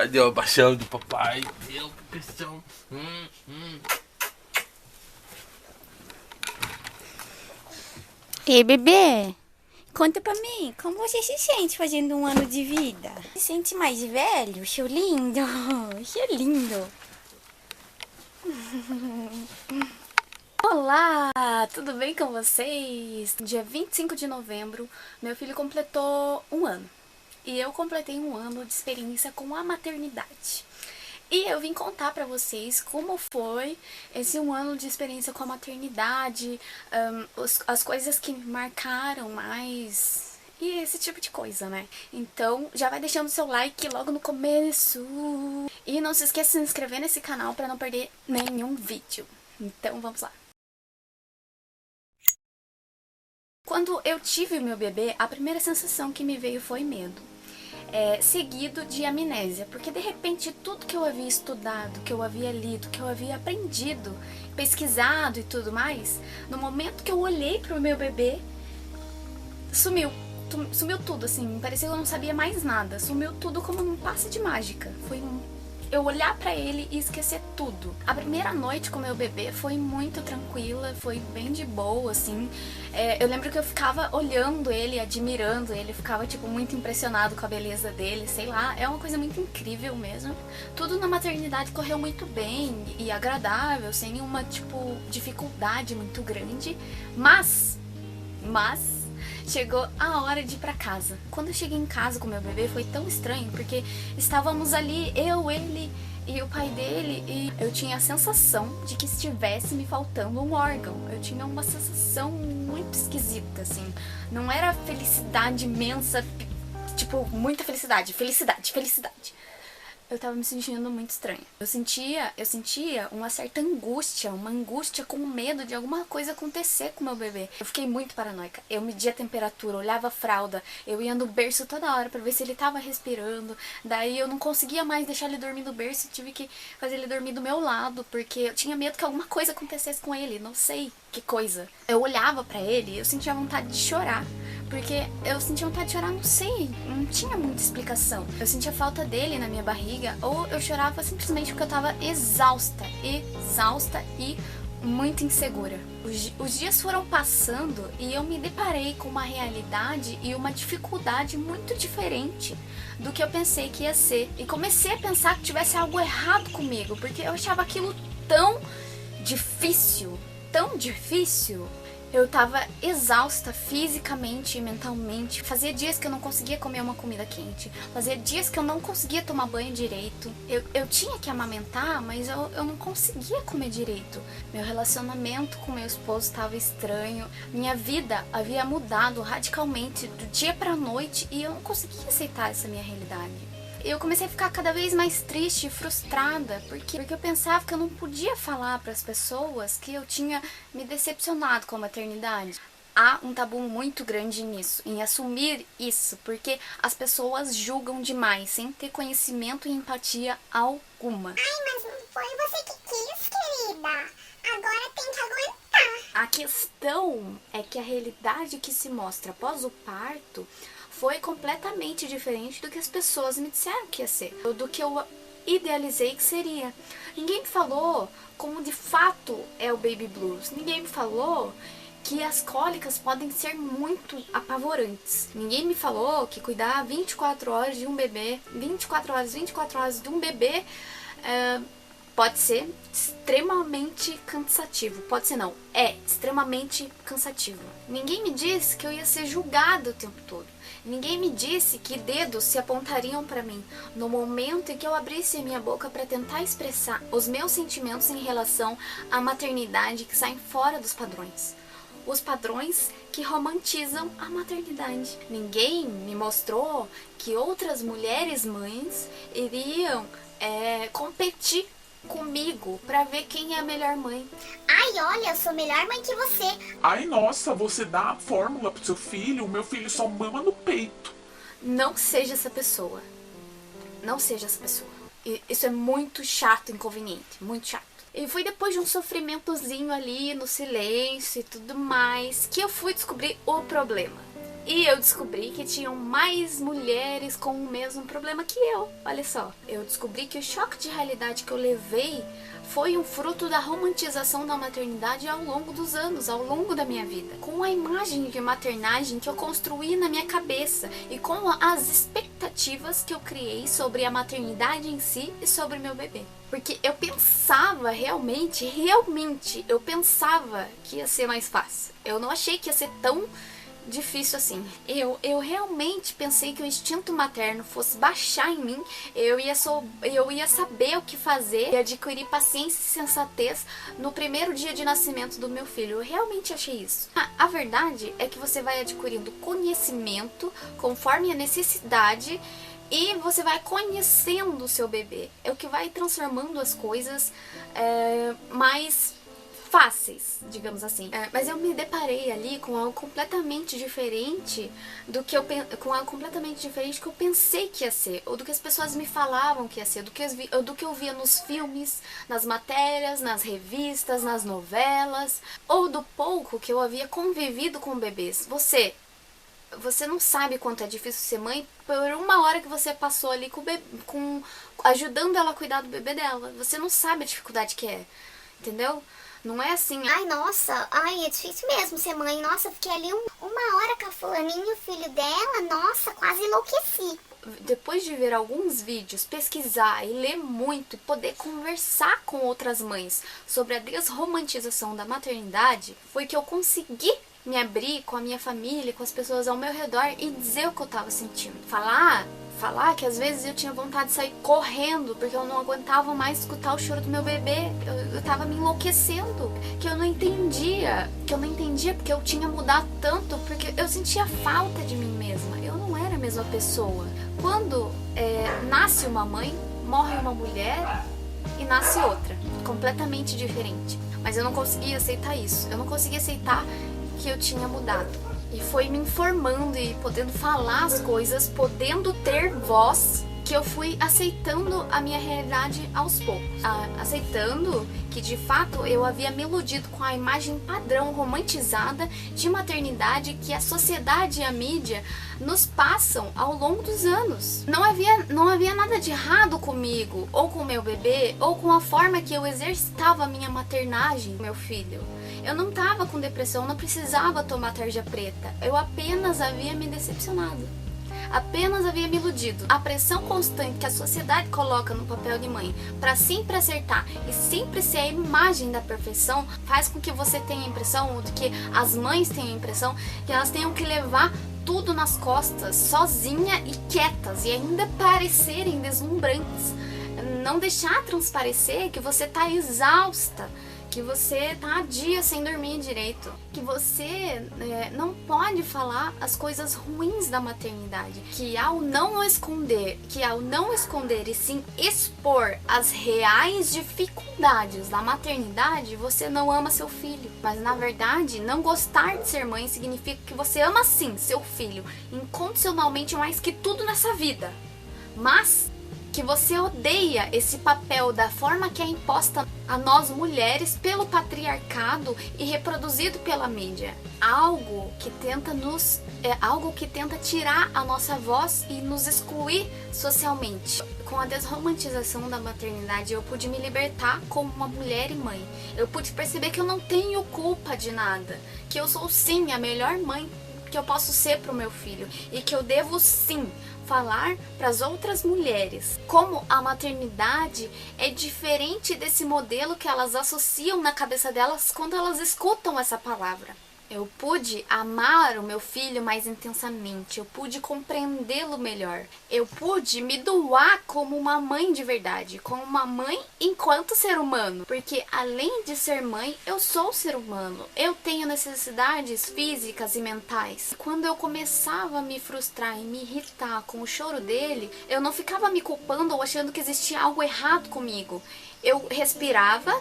Cadê a paixão do papai? Meu paixão. Ei, bebê, conta pra mim, como você se sente fazendo um ano de vida? Se sente mais velho? Seu lindo, seu lindo. Olá, tudo bem com vocês? Dia 25 de novembro, meu filho completou um ano. E eu completei um ano de experiência com a maternidade. E eu vim contar pra vocês como foi esse um ano de experiência com a maternidade, as coisas que me marcaram mais e esse tipo de coisa, né? Então já vai deixando seu like logo no começo. E não se esqueça de se inscrever nesse canal pra não perder nenhum vídeo. Então vamos lá. Quando eu tive meu bebê, a primeira sensação que me veio foi medo. Seguido de amnésia, porque de repente tudo que eu havia estudado, que eu havia lido, que eu havia aprendido, pesquisado e tudo mais, no momento que eu olhei pro meu bebê, sumiu tudo, assim, parecia que eu não sabia mais nada, sumiu tudo como num passe de mágica, eu olhar pra ele e esquecer tudo. A primeira noite com meu bebê foi muito tranquila, foi bem de boa, assim. Eu lembro que eu ficava olhando ele, admirando ele, ficava, tipo, muito impressionado com a beleza dele, sei lá. É uma coisa muito incrível mesmo. Tudo na maternidade correu muito bem e agradável, sem nenhuma, tipo, dificuldade muito grande. Mas... chegou a hora de ir pra casa. Quando eu cheguei em casa com meu bebê foi tão estranho, porque estávamos ali, eu, ele e o pai dele, e eu tinha a sensação de que estivesse me faltando um órgão. Eu tinha uma sensação muito esquisita, assim. Não era felicidade imensa, tipo, muita felicidade. Eu tava me sentindo muito estranha. Eu sentia uma certa angústia, uma angústia com medo de alguma coisa acontecer com meu bebê. Eu fiquei muito paranoica. Eu media a temperatura, olhava a fralda, eu ia no berço toda hora pra ver se ele tava respirando. Daí eu não conseguia mais deixar ele dormir no berço, tive que fazer ele dormir do meu lado, porque eu tinha medo que alguma coisa acontecesse com ele, não sei que coisa. Eu olhava pra ele e eu sentia vontade de chorar. Porque eu sentia vontade de chorar, não sei, não tinha muita explicação. Eu sentia falta dele na minha barriga, ou eu chorava simplesmente porque eu tava exausta e muito insegura. Os dias foram passando e eu me deparei com uma realidade e uma dificuldade muito diferente do que eu pensei que ia ser. E comecei a pensar que tivesse algo errado comigo, porque eu achava aquilo tão difícil. Eu tava exausta fisicamente e mentalmente. Fazia dias que eu não conseguia comer uma comida quente. Fazia dias que eu não conseguia tomar banho direito. Eu tinha que amamentar, mas eu não conseguia comer direito. Meu relacionamento com meu esposo estava estranho. Minha vida havia mudado radicalmente do dia pra noite e eu não conseguia aceitar essa minha realidade. Eu comecei a ficar cada vez mais triste e frustrada, porque eu pensava que eu não podia falar para as pessoas que eu tinha me decepcionado com a maternidade. Há um tabu muito grande nisso, em assumir isso, porque as pessoas julgam demais, sem ter conhecimento e empatia alguma. Ai, mas não foi você que quis, querida. Agora tem que aguentar. A questão é que a realidade que se mostra após o parto foi completamente diferente do que as pessoas me disseram que ia ser, do que eu idealizei que seria. Ninguém me falou como de fato é o baby blues. Ninguém me falou que as cólicas podem ser muito apavorantes. Ninguém me falou que cuidar 24 horas de um bebê, 24 horas de um bebê pode ser extremamente cansativo. Pode ser não, é extremamente cansativo. Ninguém me disse que eu ia ser julgada o tempo todo. Ninguém me disse que dedos se apontariam para mim no momento em que eu abrisse a minha boca para tentar expressar os meus sentimentos em relação à maternidade que saem fora dos padrões. Os padrões que romantizam a maternidade. Ninguém me mostrou que outras mulheres mães iriam competir comigo pra ver quem é a melhor mãe. Ai, olha, eu sou melhor mãe que você. Ai, nossa, você dá a fórmula pro seu filho, o meu filho só mama no peito. Não seja essa pessoa. Não seja essa pessoa. Isso é muito chato, inconveniente, muito chato. E foi depois de um sofrimentozinho ali, no silêncio e tudo mais, que eu fui descobrir o problema. E eu descobri que tinham mais mulheres com o mesmo problema que eu. Olha só, eu descobri que o choque de realidade que eu levei foi um fruto da romantização da maternidade ao longo dos anos, ao longo da minha vida. Com a imagem de maternagem que eu construí na minha cabeça e com as expectativas que eu criei sobre a maternidade em si e sobre meu bebê. Porque eu pensava realmente, eu pensava que ia ser mais fácil. Eu não achei que ia ser tão difícil assim. Eu realmente pensei que o instinto materno fosse baixar em mim, eu ia saber o que fazer e adquirir paciência e sensatez no primeiro dia de nascimento do meu filho. Eu realmente achei isso. A verdade é que você vai adquirindo conhecimento conforme a necessidade e você vai conhecendo o seu bebê. É o que vai transformando as coisas mais fáceis, digamos assim. Mas eu me deparei ali com algo completamente diferente do que eu pensei que ia ser, ou do que as pessoas me falavam que ia ser, do que eu via nos filmes, nas matérias, nas revistas, nas novelas, ou do pouco que eu havia convivido com bebês. Você não sabe quanto é difícil ser mãe por uma hora que você passou ali ajudando ela a cuidar do bebê dela. Você não sabe a dificuldade que é, entendeu? Não é assim, Ai, nossa, é difícil mesmo ser mãe. Nossa, eu fiquei ali uma hora com a fulaninha, o filho dela, nossa, quase enlouqueci. Depois de ver alguns vídeos, pesquisar e ler muito e poder conversar com outras mães sobre a desromantização da maternidade, foi que eu consegui me abrir com a minha família, com as pessoas ao meu redor e dizer o que eu tava sentindo. Falar que às vezes eu tinha vontade de sair correndo porque eu não aguentava mais escutar o choro do meu bebê. Eu tava me enlouquecendo, que eu não entendia porque eu tinha mudado tanto, porque eu sentia falta de mim mesma. Eu não era a mesma pessoa. Quando nasce uma mãe, morre uma mulher e nasce outra, completamente diferente. Mas eu não conseguia aceitar isso. Eu não conseguia aceitar que eu tinha mudado. E foi me informando e podendo falar as coisas, podendo ter voz, que eu fui aceitando a minha realidade aos poucos. Aceitando que de fato eu havia me iludido com a imagem padrão romantizada de maternidade que a sociedade e a mídia nos passam ao longo dos anos. Não havia nada de errado comigo, ou com o meu bebê, ou com a forma que eu exercitava a minha maternagem, meu filho. Eu não estava com depressão, não precisava tomar tarja preta. Eu apenas havia me decepcionado. Apenas havia me iludido. A pressão constante que a sociedade coloca no papel de mãe para sempre acertar e sempre ser a imagem da perfeição faz com que você tenha a impressão, ou que as mães tenham a impressão, que elas tenham que levar tudo nas costas, sozinha e quietas, e ainda parecerem deslumbrantes. Não deixar transparecer que você tá exausta, que você tá há dias sem dormir direito, que você não pode falar as coisas ruins da maternidade, que ao não esconder e sim expor as reais dificuldades da maternidade, você não ama seu filho. Mas na verdade, não gostar de ser mãe significa que você ama sim seu filho incondicionalmente mais que tudo nessa vida, mas que você odeia esse papel da forma que é imposta a nós mulheres pelo patriarcado e reproduzido pela mídia. Algo que tenta tirar a nossa voz e nos excluir socialmente. Com a desromantização da maternidade, eu pude me libertar como uma mulher e mãe. Eu pude perceber que eu não tenho culpa de nada, que eu sou sim a melhor mãe que eu posso ser para o meu filho e que eu devo sim falar para as outras mulheres como a maternidade é diferente desse modelo que elas associam na cabeça delas quando elas escutam essa palavra. Eu pude amar o meu filho mais intensamente, eu pude compreendê-lo melhor, eu pude me doar como uma mãe de verdade, como uma mãe enquanto ser humano, porque além de ser mãe, eu sou ser humano, eu tenho necessidades físicas e mentais. Quando eu começava a me frustrar e me irritar com o choro dele, eu não ficava me culpando ou achando que existia algo errado comigo. Eu respirava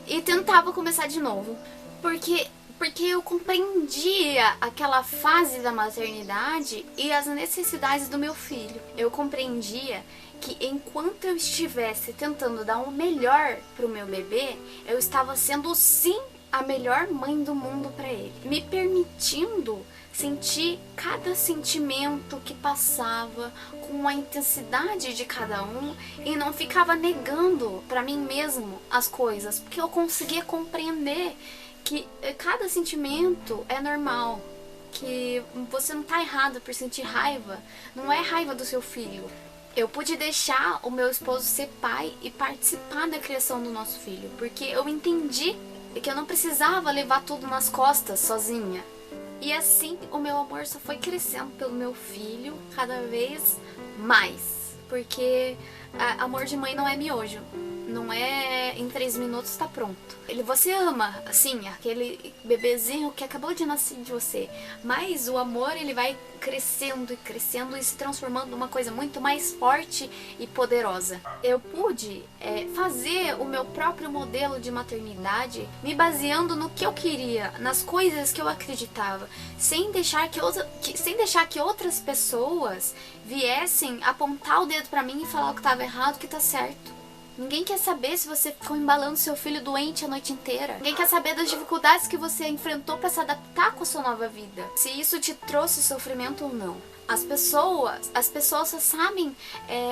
e tentava começar de novo, porque eu compreendia aquela fase da maternidade e as necessidades do meu filho. Eu compreendia que enquanto eu estivesse tentando dar o melhor para o meu bebê, eu estava sendo sim a melhor mãe do mundo para ele, me permitindo senti cada sentimento que passava com a intensidade de cada um e não ficava negando para mim mesmo as coisas, porque eu conseguia compreender que cada sentimento é normal, que você não tá errado por sentir raiva, não é raiva do seu filho. Eu pude deixar o meu esposo ser pai e participar da criação do nosso filho, porque eu entendi que eu não precisava levar tudo nas costas sozinha. E assim o meu amor só foi crescendo pelo meu filho cada vez mais, porque amor de mãe não é miojo. Não é em 3 minutos tá pronto. Você ama, assim, aquele bebezinho que acabou de nascer de você. Mas o amor, ele vai crescendo e crescendo e se transformando numa coisa muito mais forte e poderosa. Eu pude fazer o meu próprio modelo de maternidade me baseando no que eu queria, nas coisas que eu acreditava, sem deixar que outras pessoas viessem apontar o dedo pra mim e falar o que tava errado, que tá certo. Ninguém quer saber se você ficou embalando seu filho doente a noite inteira. Ninguém quer saber das dificuldades que você enfrentou para se adaptar com a sua nova vida. Se isso te trouxe sofrimento ou não. As pessoas só sabem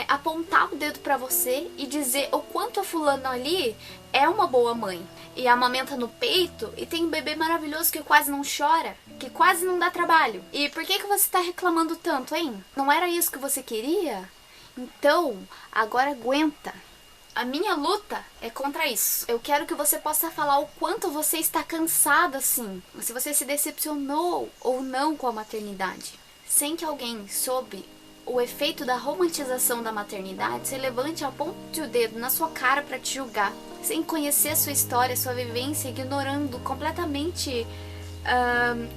apontar o dedo para você e dizer o quanto a fulana ali é uma boa mãe. E amamenta no peito e tem um bebê maravilhoso que quase não chora, que quase não dá trabalho. E por que você tá reclamando tanto, hein? Não era isso que você queria? Então, agora aguenta. A minha luta é contra isso. Eu quero que você possa falar o quanto você está cansada, assim. Se você se decepcionou ou não com a maternidade. Sem que alguém, sob o efeito da romantização da maternidade, se levante e aponte o dedo na sua cara para te julgar. Sem conhecer a sua história, a sua vivência, ignorando completamente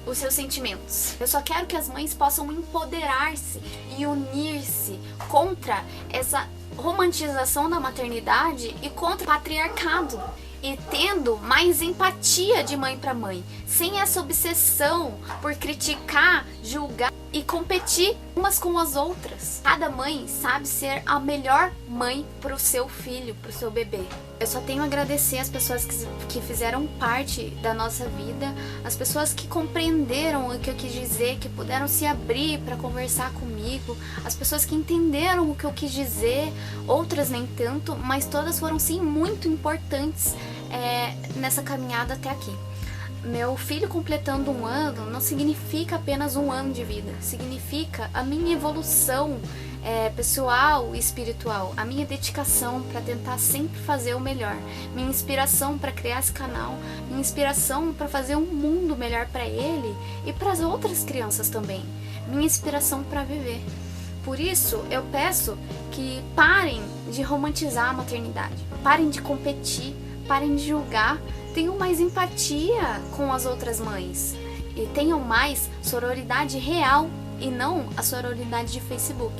os seus sentimentos. Eu só quero que as mães possam empoderar-se e unir-se contra essa romantização da maternidade e contra o patriarcado, e tendo mais empatia de mãe para mãe, sem essa obsessão por criticar, julgar e competir umas com as outras. Cada mãe sabe ser a melhor mãe pro seu filho, pro seu bebê. Eu só tenho a agradecer as pessoas que fizeram parte da nossa vida, as pessoas que compreenderam o que eu quis dizer, que puderam se abrir para conversar comigo, as pessoas que entenderam o que eu quis dizer, outras nem tanto, mas todas foram sim muito importantes nessa caminhada até aqui. Meu filho completando 1 ano não significa apenas 1 ano de vida, significa a minha evolução pessoal e espiritual, a minha dedicação para tentar sempre fazer o melhor, minha inspiração para criar esse canal, minha inspiração para fazer um mundo melhor para ele e para as outras crianças também, minha inspiração para viver. Por isso, eu peço que parem de romantizar a maternidade, parem de competir, parem de julgar, tenham mais empatia com as outras mães e tenham mais sororidade real e não a sororidade de Facebook.